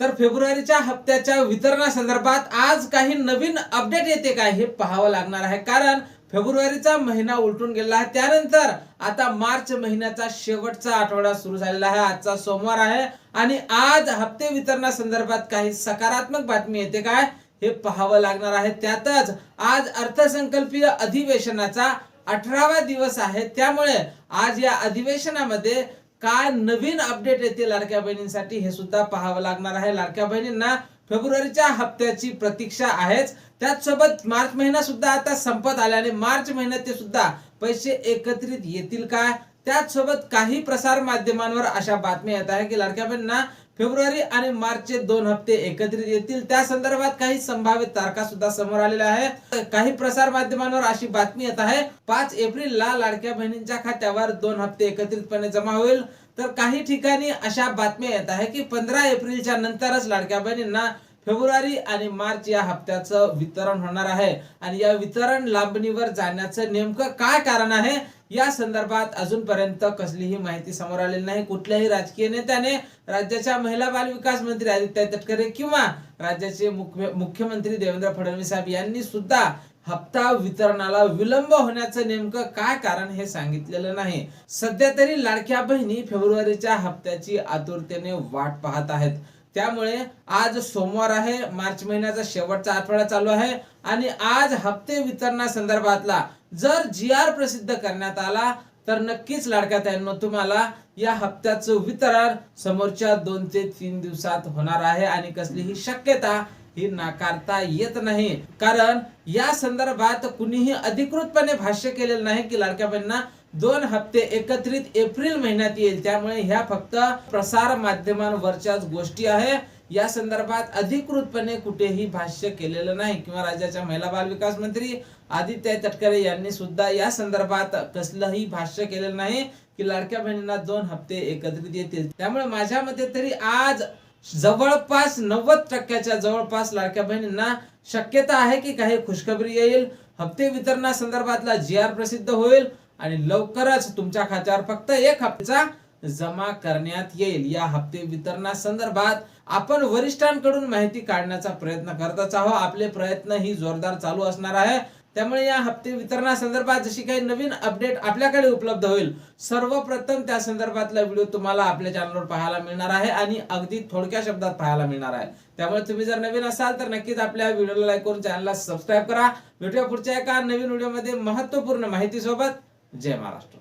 तर फेब्रुवारीच्या हप्त्याच्या वितरणासंदर्भात आज काही नवीन अपडेट येते काय हे पाहावं लागणार आहे, कारण फेब्रुवारीचा महिना उलटून गेला आहे. त्यानंतर आता मार्च महिन्याचा शेवटचा आठवडा सुरू झालेला आहे. आजचा सोमवार आहे आणि आज हप्ते वितरणासंदर्भात काही सकारात्मक बातमी येते काय हे पाहावं लागणार आहे. त्यातच आज अर्थसंकल्पीय अधिवेशनाचा 18वा दिवस आहे. त्यामुळे आज या अधिवेशनामध्ये काय नवीन अपडेट येते लाडक्या बहिणींसाठी हे सुद्धा पाहावं लागणार आहे. लाडक्या बहिणींना फेब्रुवारीच्या हप्त्याची प्रतीक्षा आहेच. त्याचसोबत मार्च महिना सुद्धा आता संपत आल्याने मार्च महिन्यात ते सुद्धा पैसे एकत्रित येतील काय, त्याचसोबत काही प्रसार माध्यमांवर अशा बातम्या येत आहे की लाडक्या बहिणींना फेब्रुवारी आणि मार्चचे 2 हप्ते एकत्रित येतील. त्या संदर्भात काही संभाव्य तारखा सुद्धा समोर आलेल्या आहेत. काही प्रसार माध्यमांवर अशी बातमी येत आहे 5 एप्रिलला लाडक्या बहिणींच्या खात्यावर 2 हप्ते एकत्रितपणे जमा होईल. तर काही ठिकाणी अशा बातम्या येत आहे की 15 एप्रिलच्या नंतरच लाडक्या बहिणींना फेब्रुवारी आणि मार्च या हप्त्याचं वितरण होणार आहे. आणि या वितरण लांबणीवर जाण्याचं नेमकं काय कारण आहे या संदर्भात अजूनपर्यंत कसलीही माहिती समोर आलेली नाही. कुठल्याही राजकीय नेत्याने, राज्याच्या महिला बाल विकास मंत्री आदित्य तटकरे किंवा राज्याचे मुख्यमंत्री देवेंद्र फडणवीस साहेब यांनी सुद्धा हप्ता वितरणाला विलंब होण्याचं नेमकं काय कारण हे सांगितलेलं नाही. सध्या तरी लाडक्या बहिणी फेब्रुवारीच्या हप्त्याची आतुरतेने वाट पाहत आहेत. त्यामुळे आज सोमवार आहे, मार्च महिन्याचा शेवटचा आठवडा चालू आहे आणि आज हप्ते वितरणासंदर्भातला जर GR प्रसिद्ध करण्यात आला तर नक्कीच लाडक्या ताईंनो तुम्हाला या हप्त्याचं वितरण समोरच्या 2 ते 3 दिवसात होणार आहे आणि कसलीही शक्यता ही नाकारता येत नाही. कारण या संदर्भात कुणीही अधिकृतपणे भाष्य केलेलं नाही की लाडक्या बहिणींना 2 हप्ते एकत्रित एप्रिल महिन्यात येईल. त्यामुळे ह्या फक्त प्रसार माध्यमांवरच्याच गोष्टी आहे. या संदर्भात अधिकृतपणे कुठेही भाष्य केलेलं नाही किंवा राज्याच्या महिला बाल विकास मंत्री आदित्य तटकरे यांनी सुद्धा या संदर्भात कसलंही भाष्य केलेलं नाही की लाडक्या बहिणींना 2 हप्ते एकत्रित येतील. त्यामुळे माझ्या मते तरी आज जवळपास 90% जवळपास लाडक्या बहिणींना शक्यता आहे की काही खुशखबरी येईल. हप्ते वितरणासंदर्भातला GR प्रसिद्ध होईल आणि लवकरच तुमच्या खात्यावर फक्त 1 हप्त्याचा जमा करण्यात येईल. या हप्ते वितरणासंदर्भात आपण वरिष्ठांकडून माहिती काढण्याचा प्रयत्न करतच आहोत. आपले प्रयत्न ही जोरदार चालू असणार आहे. त्यामुळे या हप्ते वितरणासंदर्भात जशी काही नवीन अपडेट आपल्याकडे उपलब्ध होईल, सर्वप्रथम त्या संदर्भातला व्हिडिओ तुम्हाला आपल्या चॅनलवर पाहायला मिळणार आहे आणि अगदी थोडक्या शब्दात पाहायला मिळणार आहे. त्यामुळे तुम्ही जर नवीन असाल तर नक्कीच आपल्या व्हिडिओला लाईक करून चॅनलला सबस्क्राईब करा. भेटूया पुढच्या एका नवीन व्हिडिओमध्ये महत्त्वपूर्ण माहिती सोबत. जय महाराष्ट्र.